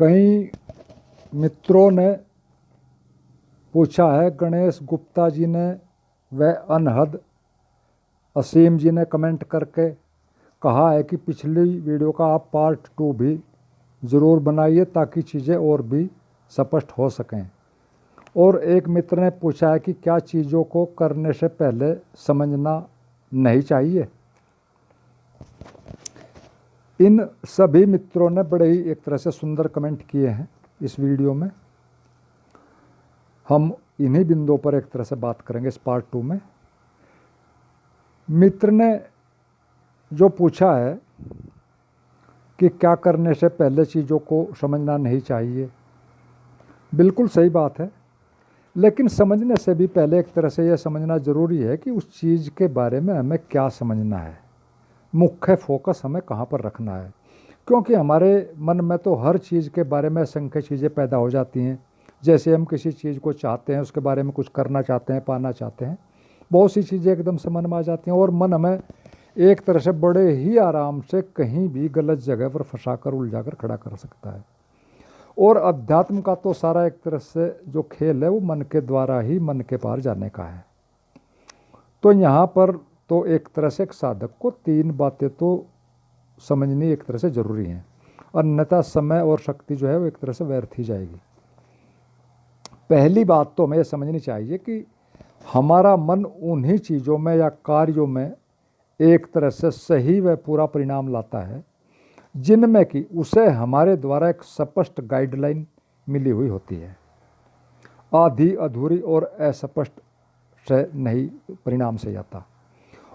कई मित्रों ने पूछा है, गणेश गुप्ता जी ने व अनहद असीम जी ने कमेंट करके कहा है कि पिछली वीडियो का आप पार्ट 2 भी ज़रूर बनाइए ताकि चीज़ें और भी स्पष्ट हो सकें। और एक मित्र ने पूछा है कि क्या चीज़ों को करने से पहले समझना नहीं चाहिए। इन सभी मित्रों ने बड़े ही एक तरह से सुंदर कमेंट किए हैं इस वीडियो में। हम इन्हीं बिंदुओं पर एक तरह से बात करेंगे इस पार्ट 2 में। मित्र ने जो पूछा है कि क्या करने से पहले चीज़ों को समझना नहीं चाहिए, बिल्कुल सही बात है, लेकिन समझने से भी पहले एक तरह से यह समझना ज़रूरी है कि उस चीज़ के बारे में हमें क्या समझना है, मुख्य फोकस हमें कहाँ पर रखना है। क्योंकि हमारे मन में तो हर चीज़ के बारे में असंख्य चीज़ें पैदा हो जाती हैं। जैसे हम किसी चीज़ को चाहते हैं, उसके बारे में कुछ करना चाहते हैं, पाना चाहते हैं, बहुत सी चीज़ें एकदम से मन में आ जाती हैं और मन हमें एक तरह से बड़े ही आराम से कहीं भी गलत जगह पर फंसाकर उलझा कर खड़ा कर सकता है। और अध्यात्म का तो सारा एक तरह से जो खेल है वो मन के द्वारा ही मन के पार जाने का है। तो यहाँ पर तो एक तरह से एक साधक को 3 बातें तो समझनी एक तरह से ज़रूरी हैं, अन्यथा समय और शक्ति जो है वो एक तरह से व्यर्थ ही जाएगी। पहली बात तो हमें यह समझनी चाहिए कि हमारा मन उन्हीं चीज़ों में या कार्यों में एक तरह से सही व पूरा परिणाम लाता है जिनमें कि उसे हमारे द्वारा एक स्पष्ट गाइडलाइन मिली हुई होती है। आधी अधूरी और अस्पष्ट से नहीं परिणाम से जाता।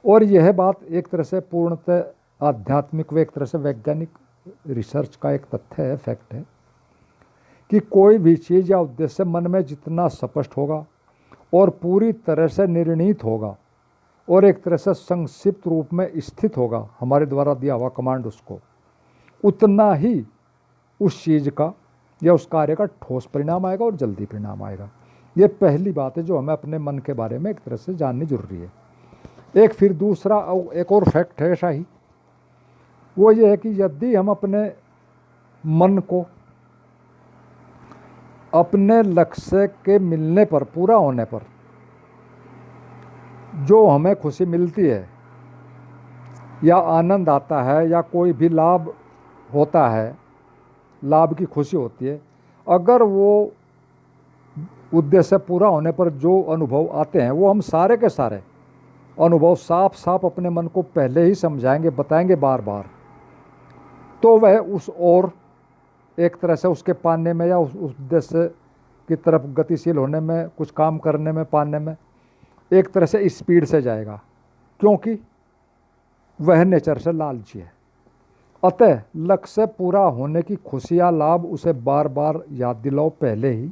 और यह बात एक तरह से पूर्णतः आध्यात्मिक व एक तरह से वैज्ञानिक रिसर्च का एक तथ्य है, फैक्ट है कि कोई भी चीज़ या उद्देश्य मन में जितना स्पष्ट होगा और पूरी तरह से निर्णीत होगा और एक तरह से संक्षिप्त रूप में स्थित होगा हमारे द्वारा दिया हुआ कमांड, उसको उतना ही उस चीज़ का या उस कार्य का ठोस परिणाम आएगा और जल्दी परिणाम आएगा। ये पहली बात है जो हमें अपने मन के बारे में एक तरह से जाननी जरूरी है। एक फिर दूसरा एक और फैक्ट है ऐसा ही, वो ये है कि यदि हम अपने मन को अपने लक्ष्य के मिलने पर, पूरा होने पर जो हमें खुशी मिलती है या आनंद आता है या कोई भी लाभ होता है, लाभ की खुशी होती है, अगर वो उद्देश्य पूरा होने पर जो अनुभव आते हैं वो हम सारे के सारे अनुभव साफ साफ अपने मन को पहले ही समझाएंगे, बताएंगे बार बार, तो वह उस और एक तरह से उसके पाने में या उस उद्देश्य की तरफ गतिशील होने में, कुछ काम करने में, पाने में एक तरह से स्पीड से जाएगा, क्योंकि वह नेचर से लालची है। अतः लक्ष्य पूरा होने की खुशी या लाभ उसे बार बार याद दिलाओ पहले ही।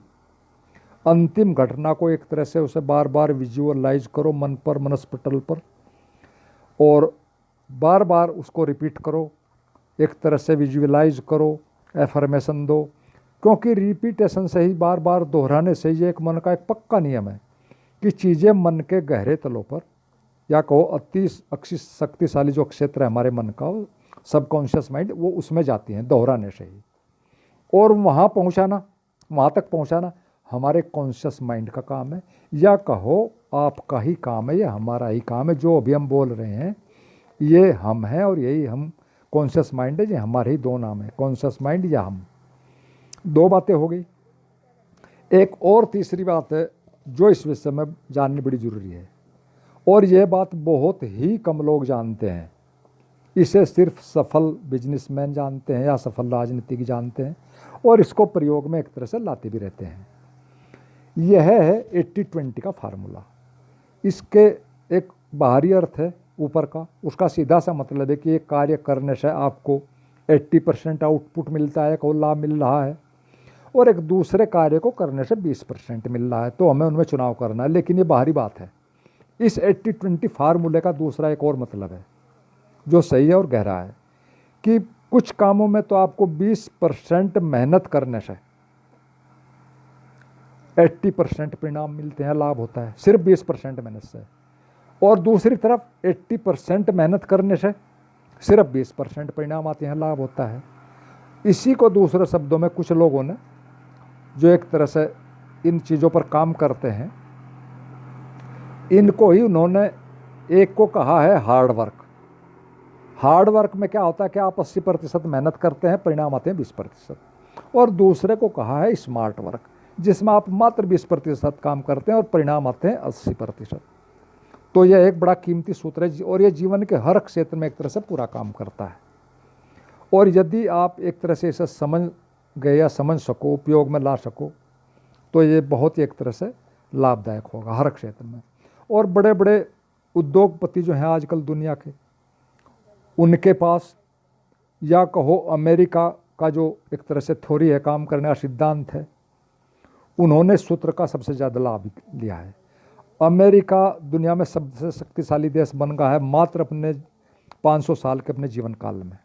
अंतिम घटना को एक तरह से उसे बार बार विजुअलाइज करो मन पर, मनस्पटल पर, और बार बार उसको रिपीट करो, एक तरह से विजुअलाइज करो, एफर्मेशन दो, क्योंकि रिपीटेशन से ही, बार बार दोहराने से ये एक मन का एक पक्का नियम है कि चीज़ें मन के गहरे तलों पर, या कहो अति शक्तिशाली जो क्षेत्र है हमारे मन का, सबकॉन्शियस माइंड, वो उसमें जाती हैं दोहराने से ही। और वहाँ पहुँचाना, वहाँ तक पहुँचाना हमारे कॉन्शियस माइंड का काम है, या कहो आपका ही काम है, या हमारा ही काम है। जो अभी हम बोल रहे हैं ये हम हैं और यही हम कॉन्शियस माइंड है, ये हमारे ही 2 नाम है, कॉन्शियस माइंड या हम। 2 बातें हो गई। एक और तीसरी बात है जो इस विषय में जाननी बड़ी ज़रूरी है, और यह बात बहुत ही कम लोग जानते हैं। इसे सिर्फ सफल बिजनेसमैन जानते हैं या सफल राजनीतिक जानते हैं, और इसको प्रयोग में एक तरह से लाते भी रहते हैं। यह है 80-20 का फार्मूला। इसके एक बाहरी अर्थ है ऊपर का, उसका सीधा सा मतलब है कि एक कार्य करने से आपको 80% आउटपुट मिलता है, को लाभ मिल रहा है, और एक दूसरे कार्य को करने से 20% मिल रहा है, तो हमें उनमें चुनाव करना है। लेकिन ये बाहरी बात है। इस 80-20 फार्मूले का दूसरा एक और मतलब है जो सही है और गहरा है, कि कुछ कामों में तो आपको 20% मेहनत करने से 80% परिणाम मिलते हैं, लाभ होता है सिर्फ 20% मेहनत से, और दूसरी तरफ 80% मेहनत करने से सिर्फ 20% परिणाम आते हैं, लाभ होता है। इसी को दूसरे शब्दों में कुछ लोगों ने जो एक तरह से इन चीज़ों पर काम करते हैं, इनको ही उन्होंने एक को कहा है हार्ड वर्क। हार्ड वर्क में क्या होता है कि आप 80% मेहनत करते हैं, परिणाम आते हैं 20%। और दूसरे को कहा है स्मार्ट वर्क, जिसमें आप मात्र 20% काम करते हैं और परिणाम आते हैं 80%। तो यह एक बड़ा कीमती सूत्र है और यह जीवन के हर क्षेत्र में एक तरह से पूरा काम करता है। और यदि आप एक तरह से इसे समझ गए या समझ सको, उपयोग में ला सको, तो ये बहुत ही एक तरह से लाभदायक होगा हर क्षेत्र में। और बड़े बड़े उद्योगपति जो हैं आजकल दुनिया के, उनके पास या कहो अमेरिका का जो एक तरह से थ्योरी है, काम करने का सिद्धांत है, उन्होंने सूत्र का सबसे ज़्यादा लाभ लिया है। अमेरिका दुनिया में सबसे शक्तिशाली देश बन गया है मात्र अपने 500 साल के अपने जीवन काल में।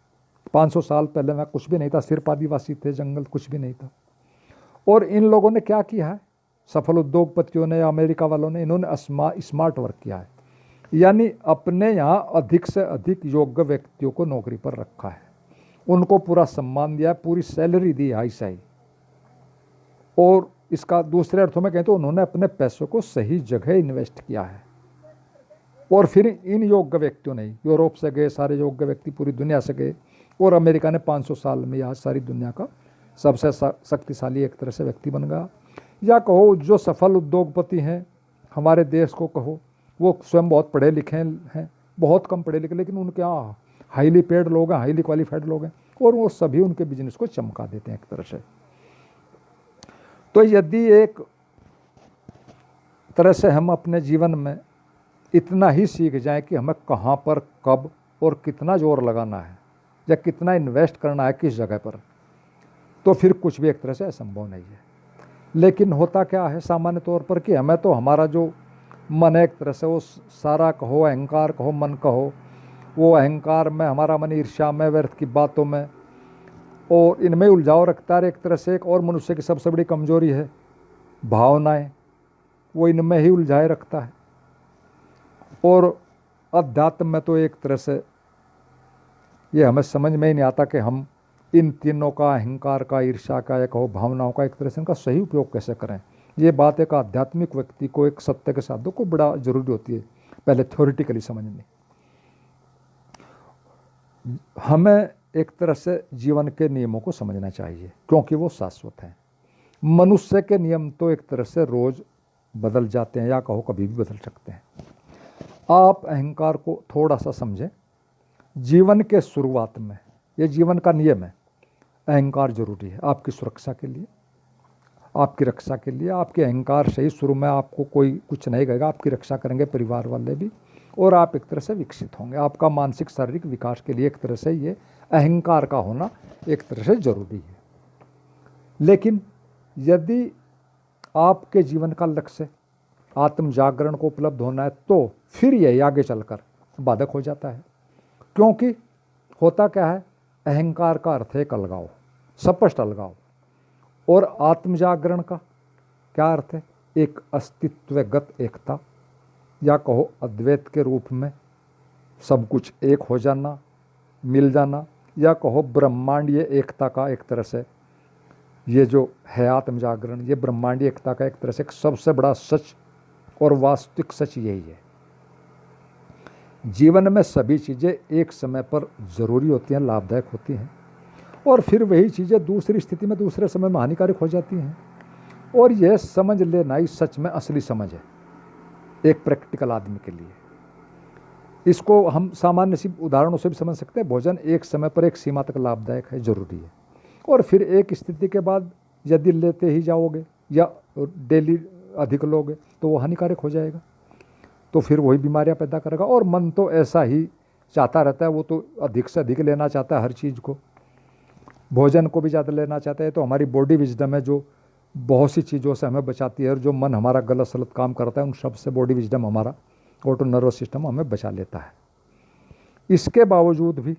500 साल पहले में कुछ भी नहीं था, सिर्फ आदिवासी थे, जंगल, कुछ भी नहीं था। और इन लोगों ने क्या किया है, सफल उद्योगपतियों ने या अमेरिका वालों ने, इन्होंने स्मार्ट वर्क किया है। यानी अपने यहाँ अधिक से अधिक योग्य व्यक्तियों को नौकरी पर रखा है, उनको पूरा सम्मान दिया है, पूरी सैलरी दी है ऐसा ही। और इसका दूसरे अर्थों में कहें तो उन्होंने अपने पैसों को सही जगह इन्वेस्ट किया है। और फिर इन योग्य व्यक्तियों ने, यूरोप से गए सारे योग्य व्यक्ति, पूरी दुनिया से गए, और अमेरिका ने 500 साल में आज सारी दुनिया का सबसे शक्तिशाली एक तरह से व्यक्ति बन गया। या कहो जो सफल उद्योगपति हैं हमारे देश को कहो, वो स्वयं बहुत पढ़े लिखे हैं, बहुत कम पढ़े लिखे, लेकिन उनके यहाँ हाईली पेड लोग हैं, हाईली क्वालिफाइड लोग हैं, और वो सभी उनके बिजनेस को चमका देते हैं एक तरह से। तो यदि एक तरह से हम अपने जीवन में इतना ही सीख जाएं कि हमें कहाँ पर, कब और कितना जोर लगाना है या कितना इन्वेस्ट करना है किस जगह पर, तो फिर कुछ भी एक तरह से असंभव नहीं है। लेकिन होता क्या है सामान्य तौर पर कि हमें तो हमारा जो मन है एक तरह से, वो सारा कहो अहंकार कहो मन कहो, वो अहंकार में, हमारा मन ईर्ष्या में, व्यर्थ की बातों में और इनमें उलझाव रखता है। एक तरह से एक और मनुष्य की सबसे बड़ी कमजोरी है भावनाएं, वो इनमें ही उलझाए रखता है। और अध्यात्म में तो एक तरह से ये हमें समझ में ही नहीं आता कि हम इन तीनों का, अहंकार का, ईर्ष्या का, या कहो भावनाओं का, एक तरह से इनका सही उपयोग कैसे करें। ये बात एक आध्यात्मिक व्यक्ति को, एक सत्य के साधक को बड़ा जरूरी होती है पहले थ्योरेटिकली समझनी। हमें एक तरह से जीवन के नियमों को समझना चाहिए क्योंकि वो शाश्वत हैं। मनुष्य के नियम तो एक तरह से रोज बदल जाते हैं या कहो कभी भी बदल सकते हैं। आप अहंकार को थोड़ा सा समझें। जीवन के शुरुआत में ये जीवन का नियम है, अहंकार जरूरी है आपकी सुरक्षा के लिए, आपकी रक्षा के लिए। आपके अहंकार से ही शुरू में आपको कोई कुछ नहीं कहेगा, आपकी रक्षा करेंगे परिवार वाले भी, और आप एक तरह से विकसित होंगे। आपका मानसिक शारीरिक विकास के लिए एक तरह से ये अहंकार का होना एक तरह से जरूरी है। लेकिन यदि आपके जीवन का लक्ष्य आत्म जागरण को उपलब्ध होना है, तो फिर यह आगे चलकर बाधक हो जाता है। क्योंकि होता क्या है, अहंकार का अर्थ है एक अलगाव, स्पष्ट अलगाव, और आत्म जागरण का क्या अर्थ है, एक अस्तित्वगत एकता, या कहो अद्वैत के रूप में सब कुछ एक हो जाना, मिल जाना, या कहो ब्रह्मांडीय एकता का एक तरह से ये जो है आत्म जागरण, ये ब्रह्मांडीय एकता का एक तरह से एक सबसे बड़ा सच और वास्तविक सच यही है। जीवन में सभी चीज़ें एक समय पर ज़रूरी होती हैं, लाभदायक होती हैं, और फिर वही चीज़ें दूसरी स्थिति में, दूसरे समय में हानिकारक हो जाती हैं। और यह समझ लेना ही सच में असली समझ है एक प्रैक्टिकल आदमी के लिए। इसको हम सामान्य सी उदाहरणों से भी समझ सकते हैं। भोजन एक समय पर एक सीमा तक लाभदायक है, जरूरी है, और फिर एक स्थिति के बाद यदि लेते ही जाओगे या डेली अधिक लोगे तो वो हानिकारक हो जाएगा, तो फिर वही बीमारियां पैदा करेगा। और मन तो ऐसा ही चाहता रहता है, वो तो अधिक से अधिक लेना चाहता है हर चीज़ को, भोजन को भी ज़्यादा लेना चाहता है। तो हमारी बॉडी विजडम है जो बहुत सी चीज़ों से हमें बचाती है, और जो मन हमारा गलत सलत काम करता है उन सब से बॉडी विजडम, हमारा ऑटो नर्वस सिस्टम हमें बचा लेता है। इसके बावजूद भी,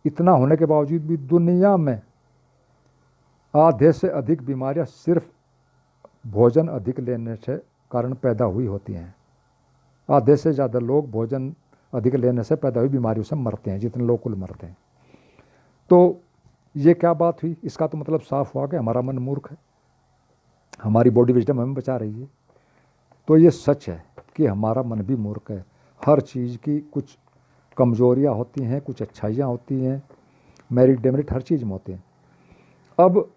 इतना होने के बावजूद भी दुनिया में आधे से अधिक बीमारियां सिर्फ भोजन अधिक लेने से कारण पैदा हुई होती हैं। आधे से ज़्यादा लोग भोजन अधिक लेने से पैदा हुई बीमारियों से मरते हैं, जितने लोग कुल मरते हैं। तो ये क्या बात हुई? इसका तो मतलब साफ हुआ कि हमारा मन मूर्ख है, हमारी बॉडी विजडम हमें बचा रही है। तो ये सच है कि हमारा मन भी मूर्ख है। हर चीज़ की कुछ कमजोरियां होती हैं, कुछ अच्छाइयाँ होती हैं, मेरिट डेमेरिट हर चीज़ में होते हैं। अब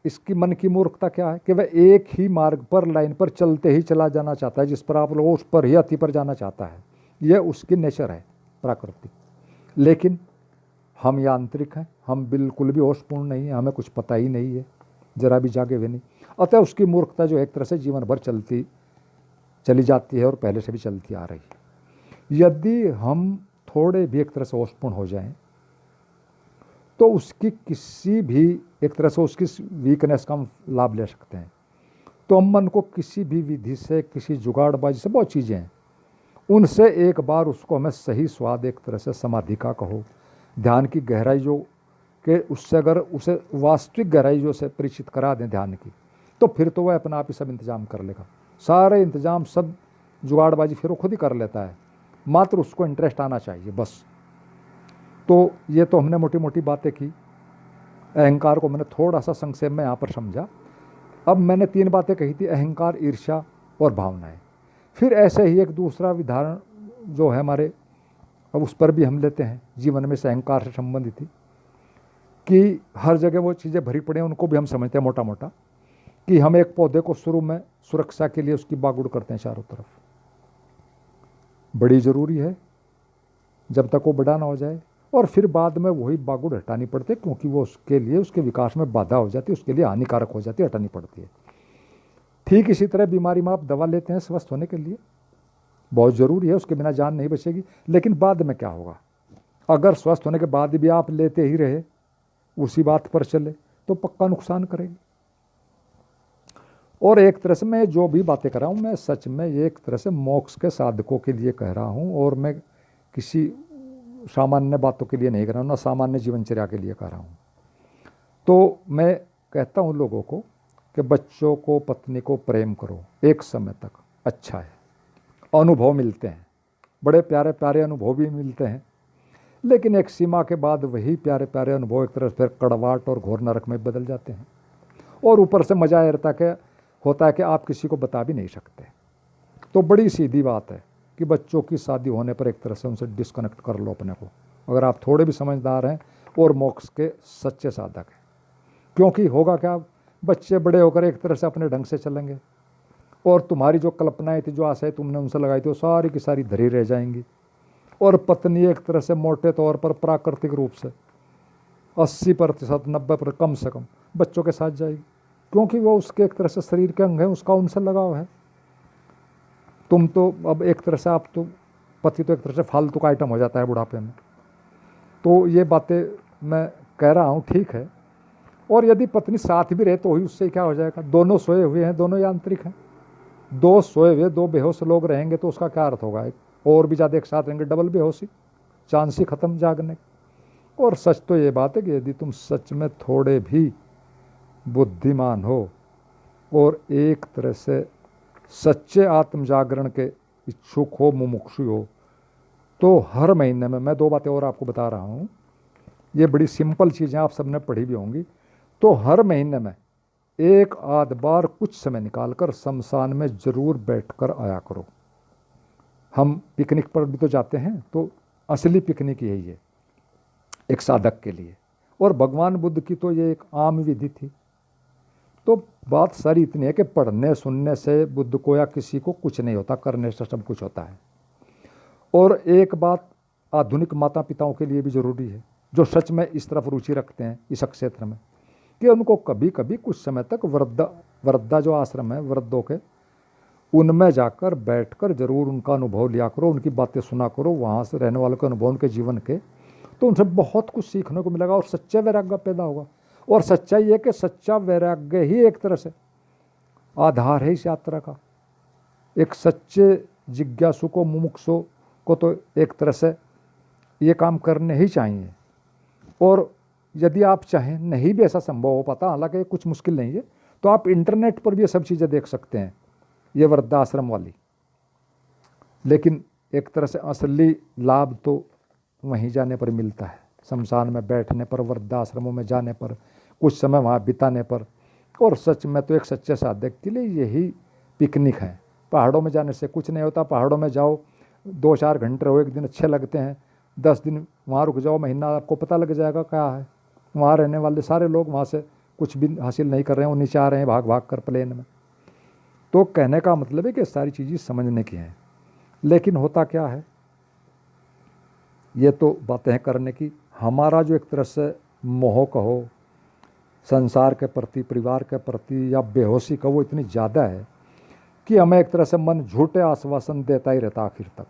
इसकी मन की मूर्खता क्या है कि वह एक ही मार्ग पर, लाइन पर चलते ही चला जाना चाहता है, जिस पर आप लोग उस पर ही अति पर जाना चाहता है। यह उसकी नेचर है, प्राकृतिक। लेकिन हम यांत्रिक हैं, हम बिल्कुल भी होशपूर्ण नहीं है, हमें कुछ पता ही नहीं है, जरा भी जागे हुए नहीं। अतः उसकी मूर्खता जो एक तरह से जीवन भर चली जाती है और पहले से भी चलती आ रही है। यदि हम थोड़े भी एक तरह से होशपूर्ण हो जाएं तो उसकी किसी भी एक तरह से उसकी वीकनेस का हम लाभ ले सकते हैं। तो हम मन को किसी भी विधि से, किसी जुगाड़बाजी से, बहुत चीज़ें हैं, उनसे एक बार उसको हमें सही स्वाद, एक तरह से समाधि का कहो, ध्यान की गहराई जो कि उससे अगर उसे वास्तविक गहराई जो से परिचित करा दें ध्यान की, तो फिर तो वह अपना आप ही सब इंतजाम कर लेगा। सारे इंतजाम, सब जुगाड़बाजी फिर वो खुद ही कर लेता है, मात्र उसको इंटरेस्ट आना चाहिए बस। तो ये तो हमने मोटी मोटी बातें की, अहंकार को मैंने थोड़ा सा संक्षेप में यहाँ पर समझा। अब मैंने 3 बातें कही थी, अहंकार, ईर्ष्या और भावनाएं। फिर ऐसे ही एक दूसरा उदाहरण जो है हमारे, अब उस पर भी हम लेते हैं, जीवन में से अहंकार से संबंधित थी कि हर जगह वो चीज़ें भरी पड़ी हैं, उनको भी हम समझते हैं मोटा मोटा, कि हम एक पौधे को शुरू में सुरक्षा के लिए उसकी बागुड़ करते हैं चारों तरफ, बड़ी ज़रूरी है जब तक वो बड़ा ना हो जाए, और फिर बाद में वही बागुड़ हटानी पड़ती है, क्योंकि वो उसके लिए, उसके विकास में बाधा हो जाती है, उसके लिए हानिकारक हो जाती है, हटानी पड़ती है। ठीक इसी तरह बीमारी में आप दवा लेते हैं स्वस्थ होने के लिए, बहुत ज़रूरी है, उसके बिना जान नहीं बचेगी। लेकिन बाद में क्या होगा? अगर स्वस्थ होने के बाद भी आप लेते ही रहे, उसी बात पर चले, तो पक्का नुकसान करेगी। और एक तरह से मैं जो भी बातें कर रहा हूँ, मैं सच में ये एक तरह से मोक्ष के साधकों के लिए कह रहा हूँ, और मैं किसी सामान्य बातों के लिए नहीं कर रहा हूँ, ना सामान्य जीवनचर्या के लिए कह रहा हूँ। तो मैं कहता हूँ लोगों को कि बच्चों को, पत्नी को प्रेम करो, एक समय तक अच्छा है, अनुभव मिलते हैं, बड़े प्यारे प्यारे अनुभव भी मिलते हैं, लेकिन एक सीमा के बाद वही प्यारे प्यारे अनुभव एक तरह से फिर कड़वाहट और घोर नरक में बदल जाते हैं। और ऊपर से मजा होता है कि आप किसी को बता भी नहीं सकते। तो बड़ी सीधी बात है कि बच्चों की शादी होने पर एक तरह से उनसे डिस्कनेक्ट कर लो अपने को, अगर आप थोड़े भी समझदार हैं और मोक्ष के सच्चे साधक हैं। क्योंकि होगा क्या, बच्चे बड़े होकर एक तरह से अपने ढंग से चलेंगे, और तुम्हारी जो कल्पनाएं थी, जो आशाएं तुमने उनसे लगाई थी, वो सारी की सारी धरी रह जाएंगी। और पत्नी एक तरह से मोटे तौर पर प्राकृतिक रूप से 80%, 90% कम से कम बच्चों के साथ जाएगी, क्योंकि वो उसके एक तरह से शरीर के अंग है, उसका उनसे लगाव है। तुम तो अब एक तरह से, आप तो पति तो एक तरह से फालतू का आइटम हो जाता है बुढ़ापे में। तो ये बातें मैं कह रहा हूँ, ठीक है। और यदि पत्नी साथ भी रहे तो ही उससे क्या हो जाएगा? दोनों सोए हुए हैं, दोनों यांत्रिक हैं, 2 सोए हुए, 2 बेहोश लोग रहेंगे तो उसका क्या अर्थ होगा? और भी ज़्यादा एक साथ रहेंगे, डबल बेहोशी, चांस ही खत्म जागने। और सच तो ये बात है कि यदि तुम सच में थोड़े भी बुद्धिमान हो और एक तरह से सच्चे आत्म जागरण के इच्छुक हो, मुमुक्षु हो, तो हर महीने में, मैं 2 बातें और आपको बता रहा हूँ, ये बड़ी सिंपल चीज़ें आप सबने पढ़ी भी होंगी। तो हर महीने में 1 आध बार कुछ समय निकालकर शमशान में ज़रूर बैठकर आया करो। हम पिकनिक पर भी तो जाते हैं, तो असली पिकनिक यही है एक साधक के लिए, और भगवान बुद्ध की तो ये एक आम विधि थी। तो बात सारी इतनी है कि पढ़ने सुनने से बुद्ध को या किसी को कुछ नहीं होता, करने से सब कुछ होता है। और एक बात आधुनिक माता पिताओं के लिए भी ज़रूरी है, जो सच में इस तरफ रुचि रखते हैं इस क्षेत्र में, कि उनको कभी कभी कुछ समय तक वृद्धा जो आश्रम है वृद्धों के, उनमें जाकर बैठकर जरूर उनका अनुभव लिया करो, उनकी बातें सुना करो, वहाँ से रहने वालों के अनुभव, उनके जीवन के, तो उनसे बहुत कुछ सीखने को मिलेगा और सच्चा वैराग्य पैदा होगा। और सच्चाई ये कि सच्चा वैराग्य ही एक तरह से आधार है इस यात्रा का। एक सच्चे जिज्ञासु को, मुमुक्षु को तो एक तरह से ये काम करने ही चाहिए। और यदि आप चाहें, नहीं भी ऐसा संभव हो पाता, हालांकि कुछ मुश्किल नहीं है, तो आप इंटरनेट पर भी ये सब चीज़ें देख सकते हैं, ये वृद्धाश्रम वाली। लेकिन एक तरह से असली लाभ तो वहीं जाने पर मिलता है। शमशान में बैठने पर, वृद्धाश्रमों में जाने पर, कुछ समय वहाँ बिताने पर। और सच में तो एक सच्चे साधक के लिए यही पिकनिक है। पहाड़ों में जाने से कुछ नहीं होता। पहाड़ों में जाओ, 2-4 घंटे रहो, एक दिन अच्छे लगते हैं, 10 दिन वहाँ रुक जाओ, महीना, आपको पता लग जाएगा क्या है। वहाँ रहने वाले सारे लोग वहाँ से कुछ भी हासिल नहीं कर रहे हैं, वो नीचे आ रहे हैं भाग भाग कर प्लेन में। तो कहने का मतलब है कि सारी चीज़ें समझने की हैं। लेकिन होता क्या है, ये तो बातें हैं करने की। हमारा जो एक तरह से मोह कहो संसार के प्रति, परिवार के प्रति, या बेहोशी कहो, वो इतनी ज़्यादा है कि हमें एक तरह से मन झूठे आश्वासन देता ही रहता आखिर तक,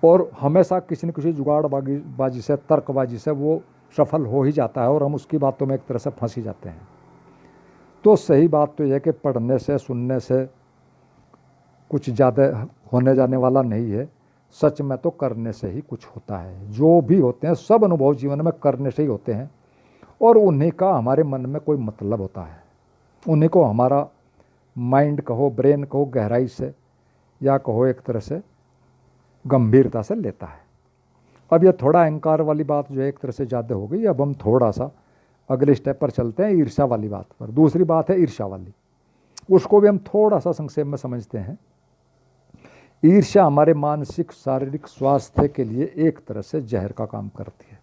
और हमेशा किसी न किसी जुगाड़बाजी से, तर्कबाजी से वो सफल हो ही जाता है, और हम उसकी बातों में एक तरह से फंस ही जाते हैं। तो सही बात तो यह है कि पढ़ने से, सुनने से कुछ ज़्यादा होने जाने वाला नहीं है। सच में तो करने से ही कुछ होता है। जो भी होते हैं सब अनुभव जीवन में करने से ही होते हैं, और उन्हीं का हमारे मन में कोई मतलब होता है। उन्हीं को हमारा माइंड कहो, ब्रेन कहो, गहराई से, या कहो एक तरह से गंभीरता से लेता है। अब ये थोड़ा अहंकार वाली बात जो है एक तरह से ज़्यादा हो गई। अब हम थोड़ा सा अगले स्टेप पर चलते हैं, ईर्ष्या वाली बात पर। दूसरी बात है ईर्ष्या वाली, उसको भी हम थोड़ा सा संक्षेप में समझते हैं। ईर्ष्या हमारे मानसिक शारीरिक स्वास्थ्य के लिए एक तरह से जहर का काम करती है।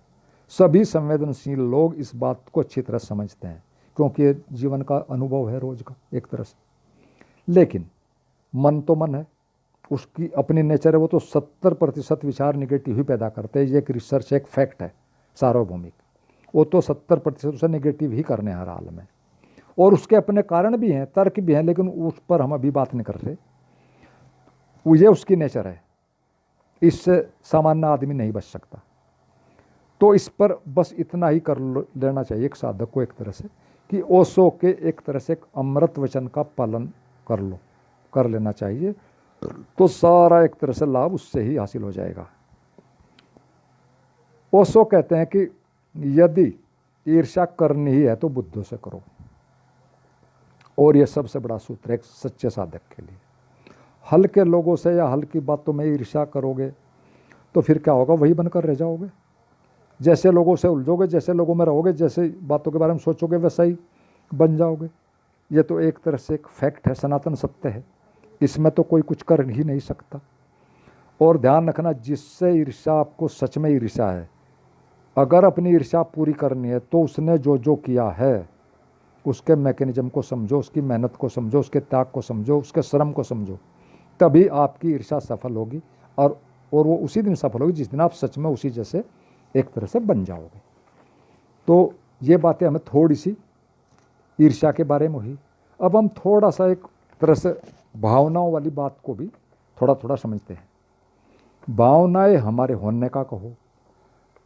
सभी संवेदनशील लोग इस बात को अच्छी तरह समझते हैं, क्योंकि ये जीवन का अनुभव है रोज का एक तरह से। लेकिन मन तो मन है, उसकी अपनी नेचर है। वो तो 70% विचार निगेटिव ही पैदा करते हैं। ये एक रिसर्च, एक फैक्ट है सार्वभौमिक। वो तो 70% उसे निगेटिव ही करने हर हाल में, और उसके अपने कारण भी हैं, तर्क भी हैं, लेकिन उस पर हम अभी बात नहीं कर रहे। ये उसकी नेचर है, इससे सामान्य आदमी नहीं बच सकता। तो इस पर बस इतना ही कर लेना चाहिए एक साधक को एक तरह से, कि ओशो के एक तरह से एक अमृत वचन का पालन कर लेना चाहिए, तो सारा एक तरह से लाभ उससे ही हासिल हो जाएगा। ओशो कहते हैं कि यदि ईर्ष्या करनी ही है तो बुद्धों से करो, और यह सबसे बड़ा सूत्र है एक सच्चे साधक के लिए। हल्के लोगों से या हल्की बातों में ईर्ष्या करोगे तो फिर क्या होगा, वही बनकर रह जाओगे। जैसे लोगों से उलझोगे, जैसे लोगों में रहोगे, जैसे बातों के बारे में सोचोगे, वैसा ही बन जाओगे। ये तो एक तरह से एक फैक्ट है, सनातन सत्य है, इसमें तो कोई कुछ कर ही नहीं सकता। और ध्यान रखना, जिससे ईर्ष्या आपको सच में ईर्ष्या है, अगर अपनी ईर्ष्या पूरी करनी है तो उसने जो जो किया है उसके मैकेनिज्म को समझो, उसकी मेहनत को समझो, उसके त्याग को समझो, उसके श्रम को समझो, तभी आपकी ईर्ष्या सफल होगी। और वो उसी दिन सफल होगी जिस दिन आप सच में उसी जैसे एक तरह से बन जाओगे। तो ये बातें हमें थोड़ी सी ईर्ष्या के बारे में हुई। अब हम थोड़ा सा एक तरह से भावनाओं वाली बात को भी थोड़ा थोड़ा समझते हैं। भावनाएं हमारे होने का कहो,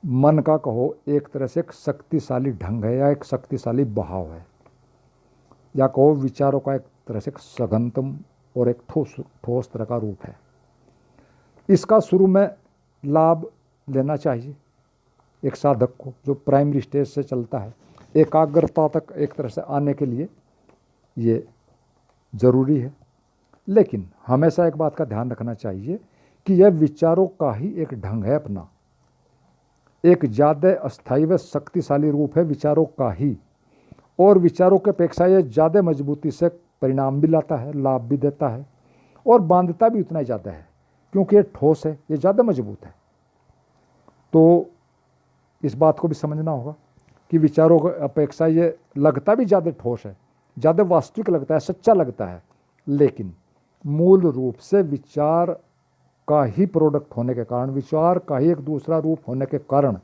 मन का कहो, एक तरह से एक शक्तिशाली ढंग है, या एक शक्तिशाली बहाव है, या कहो विचारों का एक तरह से एक सघनतम और एक ठोस तरह का रूप है। इसका शुरू में लाभ लेना चाहिए एक साधक को, जो प्राइमरी स्टेज से चलता है, एकाग्रता तक एक तरह से आने के लिए ये ज़रूरी है। लेकिन हमेशा एक बात का ध्यान रखना चाहिए कि यह विचारों का ही एक ढंग है अपना, एक ज़्यादा अस्थायी व शक्तिशाली रूप है विचारों का ही, और विचारों के अपेक्षा यह ज़्यादा मजबूती से परिणाम भी लाता है, लाभ भी देता है, और बांधता भी उतना ही ज़्यादा है, क्योंकि ये ठोस है, ये ज़्यादा मजबूत है। तो इस बात को भी समझना होगा कि विचारों की अपेक्षा ये लगता भी ज़्यादा ठोस है, ज़्यादा वास्तविक लगता है, सच्चा लगता है, लेकिन मूल रूप से विचार का ही प्रोडक्ट होने के कारण, विचार का ही एक दूसरा रूप होने के कारण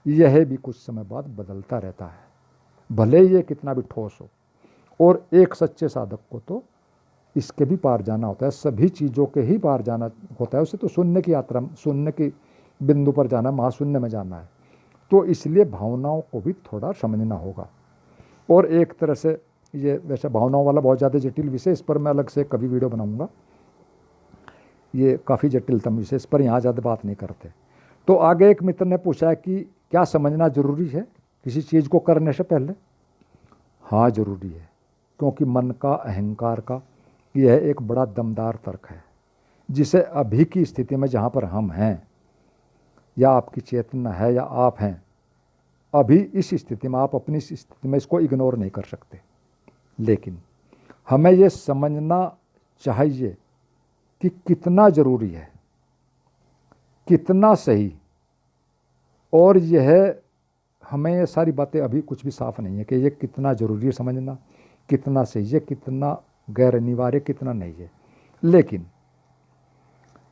यह भी कुछ समय बाद बदलता रहता है, भले ही ये कितना भी ठोस हो। और एक सच्चे साधक को तो इसके भी पार जाना होता है, सभी चीज़ों के ही पार जाना होता है। उसे तो शून्य की यात्रा, शून्य की बिंदु पर जाना, महाशून्य में जाना है। तो इसलिए भावनाओं को भी थोड़ा समझना होगा। और एक तरह से ये वैसे भावनाओं वाला बहुत ज़्यादा जटिल विषय, इस पर मैं अलग से कभी वीडियो बनाऊंगा। ये काफ़ी जटिलतम विषय, इस पर यहाँ ज़्यादा बात नहीं करते। तो आगे एक मित्र ने पूछा कि क्या समझना ज़रूरी है किसी चीज़ को करने से पहले? हाँ, ज़रूरी है, क्योंकि मन का, अहंकार का यह एक बड़ा दमदार तर्क है, जिसे अभी की स्थिति में जहाँ पर हम हैं, या आपकी चेतना है या आप हैं, अभी इस स्थिति में आप अपनी इस स्थिति में इसको इग्नोर नहीं कर सकते। लेकिन हमें ये समझना चाहिए कि कितना ज़रूरी है, कितना सही। और यह हमें ये सारी बातें अभी कुछ भी साफ नहीं है कि ये कितना ज़रूरी है समझना, कितना सही है, कितना गैर अनिवार्य, कितना नहीं है। लेकिन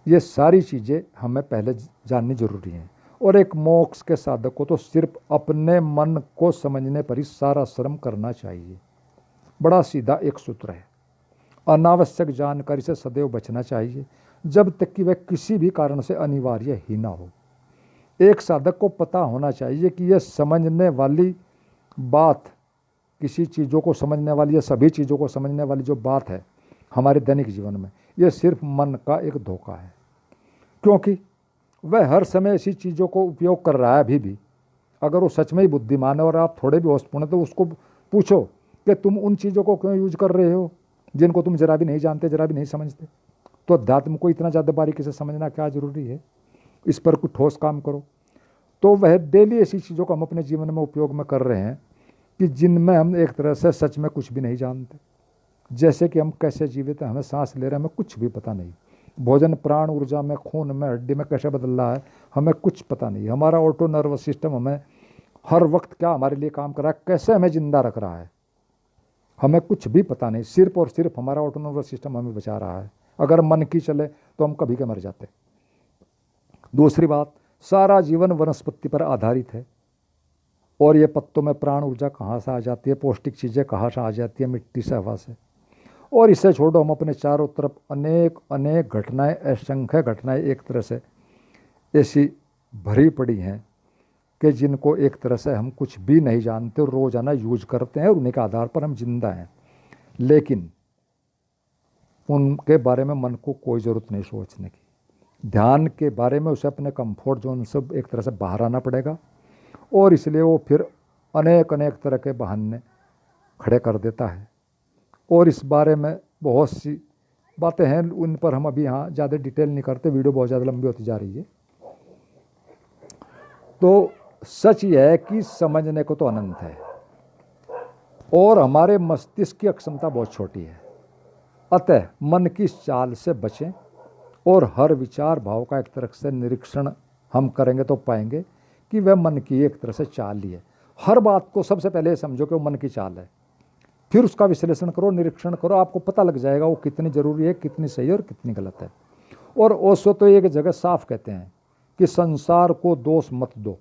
ये सारी चीज़ें हमें पहले जाननी जरूरी हैं। और एक मोक्ष के साधक को तो सिर्फ अपने मन को समझने पर ही सारा श्रम करना चाहिए। बड़ा सीधा एक सूत्र है। अनावश्यक जानकारी से सदैव बचना चाहिए जब तक कि वह किसी भी कारण से अनिवार्य ही ना हो। एक साधक को पता होना चाहिए कि यह समझने वाली बात, किसी चीज़ों को समझने वाली या सभी चीज़ों को समझने वाली जो बात है हमारे दैनिक जीवन में, यह सिर्फ मन का एक धोखा है। क्योंकि वह हर समय ऐसी चीज़ों को उपयोग कर रहा है अभी भी। अगर वो सच में ही बुद्धिमान है और आप थोड़े भी होशपूर्ण हैं तो उसको पूछो कि तुम उन चीज़ों को क्यों यूज कर रहे हो जिनको तुम जरा भी नहीं जानते, जरा भी नहीं समझते। तो अध्यात्म को इतना ज़्यादा बारीकी से समझना क्या ज़रूरी है, इस पर कुछ ठोस काम करो। तो वह डेली ऐसी चीज़ों को हम अपने जीवन में उपयोग में कर रहे हैं कि जिनमें हम एक तरह से सच में कुछ भी नहीं जानते। जैसे कि हम कैसे जीवित हैं, हमें सांस ले रहे हैं, हमें कुछ भी पता नहीं। भोजन, प्राण, ऊर्जा में, खून में, हड्डी में कैसे बदल रहा है हमें कुछ पता नहीं। हमारा ऑटो नर्वस सिस्टम हमें हर वक्त क्या हमारे लिए काम कर रहा है, कैसे हमें जिंदा रख रहा है, हमें कुछ भी पता नहीं। सिर्फ और सिर्फ हमारा ऑटो नर्वस सिस्टम हमें बचा रहा है। अगर मन की चले तो हम कभी के मर जाते। दूसरी बात, सारा जीवन वनस्पति पर आधारित है। और ये पत्तों में प्राण ऊर्जा कहाँ से आ जाती है, पौष्टिक चीज़ें कहाँ से आ जाती है, मिट्टी से, हवा से। और इसे छोड़ो, हम अपने चारों तरफ अनेक अनेक घटनाएं, असंख्य घटनाएं एक तरह से ऐसी भरी पड़ी हैं कि जिनको एक तरह से हम कुछ भी नहीं जानते और रोज़ाना यूज करते हैं और उन्हीं के आधार पर हम जिंदा हैं। लेकिन उनके बारे में मन को कोई ज़रूरत नहीं सोचने की। ध्यान के बारे में उसे अपने कंफर्ट जोन से एक तरह से बाहर आना पड़ेगा। और इसलिए वो फिर अनेक अनेक तरह के बहाने खड़े कर देता है। और इस बारे में बहुत सी बातें हैं, उन पर हम अभी यहाँ ज़्यादा डिटेल नहीं करते, वीडियो बहुत ज़्यादा लंबी होती जा रही है। तो सच यह है कि समझने को तो अनंत है और हमारे मस्तिष्क की अक्षमता बहुत छोटी है। अतः मन की इस चाल से बचें और हर विचार भाव का एक तरह से निरीक्षण हम करेंगे तो पाएंगे कि वह मन की एक तरह से चाल ही है। हर बात को सबसे पहले समझो कि वो मन की चाल है, फिर उसका विश्लेषण करो, निरीक्षण करो, आपको पता लग जाएगा वो कितनी ज़रूरी है, कितनी सही है और कितनी गलत है। और ओशो तो एक जगह साफ कहते हैं कि संसार को दोष मत दो,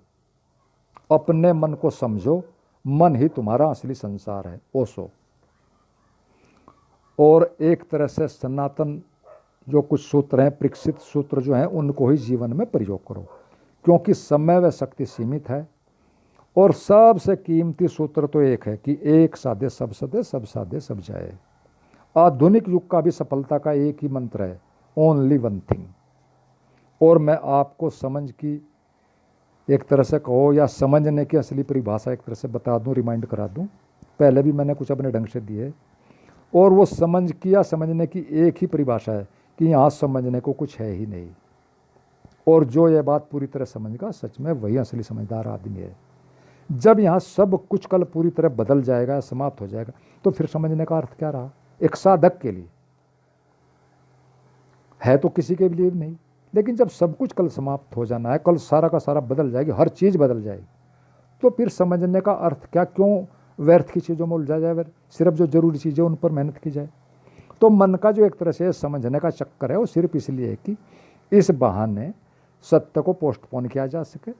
अपने मन को समझो, मन ही तुम्हारा असली संसार है, ओशो। और एक तरह से सनातन जो कुछ सूत्र हैं, परीक्षित सूत्र जो हैं, उनको ही जीवन में प्रयोग करो, क्योंकि समय व शक्ति सीमित है। और सबसे कीमती सूत्र तो एक है कि एक साधे सब सदे, सब साधे सब जाए। आधुनिक युग का भी सफलता का एक ही मंत्र है, ओनली वन थिंग। और मैं आपको समझ की एक तरह से कहो या समझने की असली परिभाषा एक तरह से बता दूं, रिमाइंड करा दूं। पहले भी मैंने कुछ अपने ढंग से दिए, और वो समझ की या समझने की एक ही परिभाषा है कि यहाँ समझने को कुछ है ही नहीं। और जो ये बात पूरी तरह समझेगा, सच में वही असली समझदार आदमी है। जब यहाँ सब कुछ कल पूरी तरह बदल जाएगा, समाप्त हो जाएगा, तो फिर समझने का अर्थ क्या रहा एक साधक के लिए? है तो किसी के लिए नहीं। लेकिन जब सब कुछ कल समाप्त हो जाना है, कल सारा का सारा बदल जाएगी, हर चीज़ बदल जाएगी, तो फिर समझने का अर्थ क्या? क्यों व्यर्थ की चीज़ों में उलझा जाए? सिर्फ जो जरूरी चीज़ें उन पर मेहनत की जाए। तो मन का जो एक तरह से समझने का चक्कर है, वो सिर्फ इसलिए है कि इस बहाने सत्य को पोस्टपोन किया जा सके,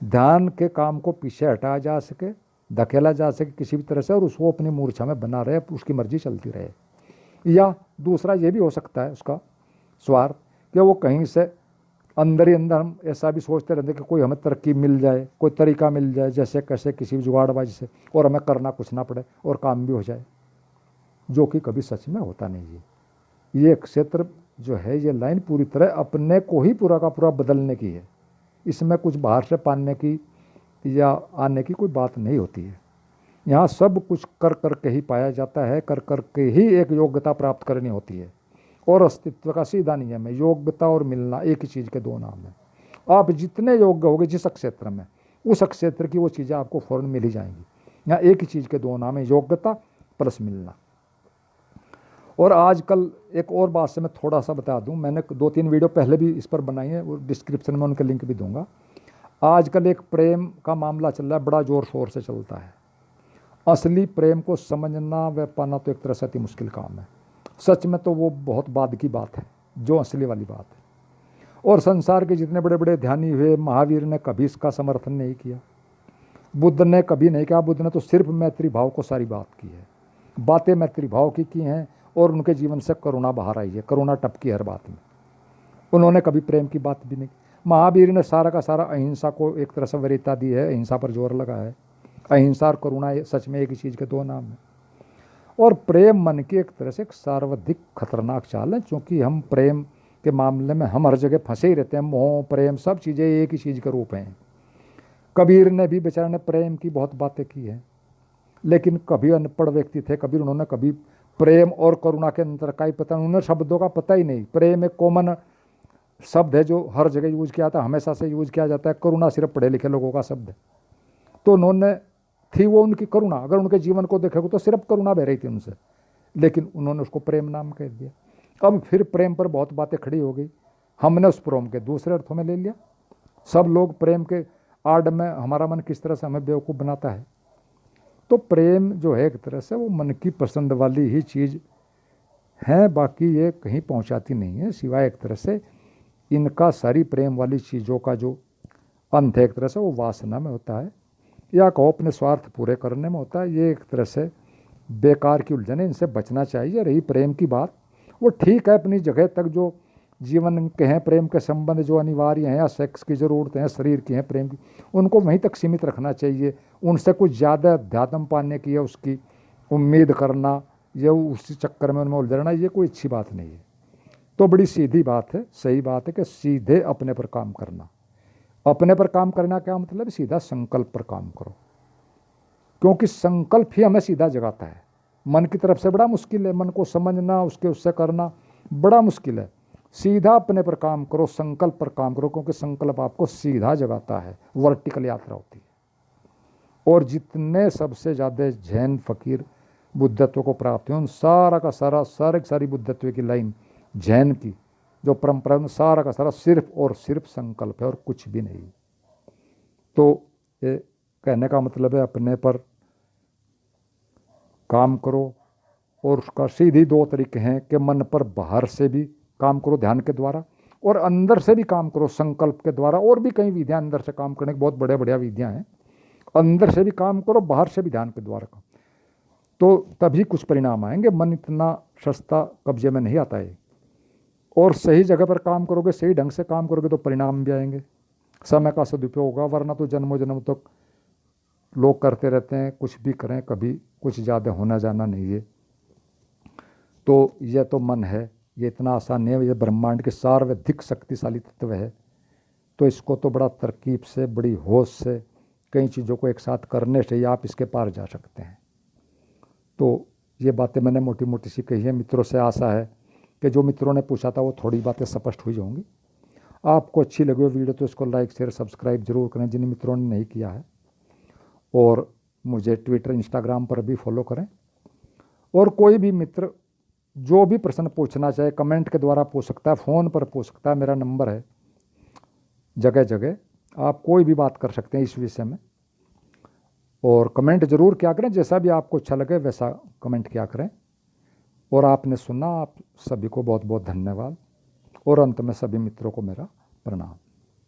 ध्यान के काम को पीछे हटाया जा सके, धकेला जा सके किसी भी तरह से, और उसको अपनी मूर्छा में बना रहे, उसकी मर्जी चलती रहे। या दूसरा ये भी हो सकता है उसका स्वार्थ, कि वो कहीं से अंदर ही अंदर हम ऐसा भी सोचते रहते कि कोई हमें तरकीब मिल जाए, कोई तरीका मिल जाए, जैसे कैसे किसी भी जुगाड़बाजी से, और हमें करना कुछ ना पड़े और काम भी हो जाए, जो कि कभी सच में होता नहीं है। ये क्षेत्र जो है, ये लाइन पूरी तरह अपने को ही पूरा का पूरा बदलने की है। इसमें कुछ बाहर से पाने की या आने की कोई बात नहीं होती है। यहाँ सब कुछ कर कर के ही पाया जाता है, कर कर के ही एक योग्यता प्राप्त करनी होती है। और अस्तित्व का सीधा नियम है, योग्यता और मिलना एक ही चीज़ के दो नाम है। आप जितने योग्य होगे जिस क्षेत्र में, उस क्षेत्र की वो चीज़ें आपको फ़ौरन मिल ही जाएंगी। यहाँ एक ही चीज़ के दो नाम है, योग्यता प्लस मिलना। और आजकल एक और बात से मैं थोड़ा सा बता दूं, मैंने 2-3 वीडियो पहले भी इस पर बनाई है, वो डिस्क्रिप्शन में उनके लिंक भी दूंगा। आजकल एक प्रेम का मामला चल रहा है, बड़ा ज़ोर शोर से चलता है। असली प्रेम को समझना व पाना तो एक तरह से अति मुश्किल काम है। सच में तो वो बहुत बाद की बात है जो असली वाली बात है। और संसार के जितने बड़े बड़े ध्यानी हुए, महावीर ने कभी इसका समर्थन नहीं किया, बुद्ध ने कभी नहीं किया। बुद्ध ने तो सिर्फ मैत्री भाव को सारी बात की है, बातें मैत्री भाव की हैं, और उनके जीवन से करुणा बाहर आई है, करुणा टपकी हर बात में। उन्होंने कभी प्रेम की बात भी नहीं। महावीर ने सारा का सारा अहिंसा को एक तरह से वरीयता दी है, अहिंसा पर जोर लगा है। अहिंसा और करुणा सच में एक ही चीज़ के दो नाम हैं। और प्रेम मन की एक तरह से एक सर्वाधिक खतरनाक चाल है, क्योंकि हम प्रेम के मामले में हम हर जगह फंसे ही रहते हैं। मोह प्रेम सब चीज़ें एक ही चीज़ के रूप हैं। कबीर ने भी बेचारे ने प्रेम की बहुत बातें की हैं, लेकिन कभी अनपढ़ व्यक्ति थे कबीर, उन्होंने कभी प्रेम और करुणा के अंतर का ही पता, उन्हें शब्दों का पता ही नहीं। प्रेम एक कॉमन शब्द है जो हर जगह यूज किया जाता है, हमेशा से यूज किया जाता है। करुणा सिर्फ पढ़े लिखे लोगों का शब्द है। तो उन्होंने थी वो उनकी करुणा, अगर उनके जीवन को देखोगे तो सिर्फ करुणा बह रही थी उनसे, लेकिन उन्होंने उसको प्रेम नाम कह दिया। अब फिर प्रेम पर बहुत बातें खड़ी हो गई, हमने उस प्रेम के दूसरे अर्थों में ले लिया। सब लोग प्रेम के आड़ में हमारा मन किस तरह से हमें बेवकूफ़ बनाता है। तो प्रेम जो है एक तरह से वो मन की पसंद वाली ही चीज़ है, बाकी ये कहीं पहुंचाती नहीं है, सिवाय एक तरह से इनका सारी प्रेम वाली चीज़ों का जो अंत है एक तरह से वो वासना में होता है, या कहो अपने स्वार्थ पूरे करने में होता है। ये एक तरह से बेकार की उलझन है, इनसे बचना चाहिए। रही प्रेम की बात, वो ठीक है अपनी जगह तक, जो जीवन के हैं प्रेम के संबंध जो अनिवार्य हैं, या सेक्स की ज़रूरतें हैं, शरीर की हैं प्रेम की, उनको वहीं तक सीमित रखना चाहिए। उनसे कुछ ज़्यादा अध्यात्म पाने की या उसकी उम्मीद करना या उसी चक्कर में उनमें उलझना, ये कोई अच्छी बात नहीं है। तो बड़ी सीधी बात है, सही बात है कि सीधे अपने पर काम करना। अपने पर काम करना क्या मतलब, सीधा संकल्प पर काम करो, क्योंकि संकल्प ही हमें सीधा जगाता है। मन की तरफ से बड़ा मुश्किल है, मन को समझना, उसके उससे करना बड़ा मुश्किल है। सीधा अपने पर काम करो, संकल्प पर काम करो, क्योंकि संकल्प आपको सीधा जगाता है। वर्टिकल यात्रा होती है। और जितने सबसे ज़्यादा जैन फकीर बुद्धत्व को प्राप्त हुए, उन सारा का सारा सारी बुद्धत्व की लाइन जैन की जो परंपरा है, सारा का सारा सिर्फ और सिर्फ संकल्प है और कुछ भी नहीं। तो ये कहने का मतलब है अपने पर काम करो, और उसका सीधी दो तरीके हैं कि मन पर बाहर से भी काम करो ध्यान के द्वारा, और अंदर से भी काम करो संकल्प के द्वारा। और भी कई विधियां अंदर से काम करने की बहुत बढ़िया विधियां हैं। अंदर से भी काम करो, बाहर से भी ध्यान के द्वारा काम, तो तभी कुछ परिणाम आएंगे। मन इतना सस्ता कब्जे में नहीं आता है। और सही जगह पर काम करोगे, सही ढंग से काम करोगे तो परिणाम भी आएंगे। समय का सदुपयोग होगा, वरना तो जन्मों जन्म तक लोग करते रहते हैं, कुछ भी करें कभी कुछ ज़्यादा होना जाना नहीं है। तो यह तो मन है, ये इतना आसान नहीं है। ये ब्रह्मांड के सर्वाधिक शक्तिशाली तत्व है, तो इसको तो बड़ा तरकीब से, बड़ी होश से, कई चीज़ों को एक साथ करने से ही आप इसके पार जा सकते हैं। तो ये बातें मैंने मोटी मोटी सी कही है। मित्रों से आशा है कि जो मित्रों ने पूछा था वो थोड़ी बातें स्पष्ट हुई होंगी। आपको अच्छी लगी वीडियो तो इसको लाइक शेयर सब्सक्राइब जरूर करें जिन मित्रों ने नहीं किया है, और मुझे ट्विटर इंस्टाग्राम पर भी फॉलो करें। और कोई भी मित्र जो भी प्रश्न पूछना चाहे कमेंट के द्वारा पूछ सकता है, फ़ोन पर पूछ सकता है, मेरा नंबर है। जगह जगह आप कोई भी बात कर सकते हैं इस विषय में, और कमेंट ज़रूर क्या करें, जैसा भी आपको अच्छा लगे वैसा कमेंट क्या करें। और आपने सुना, आप सभी को बहुत बहुत धन्यवाद, और अंत में सभी मित्रों को मेरा प्रणाम।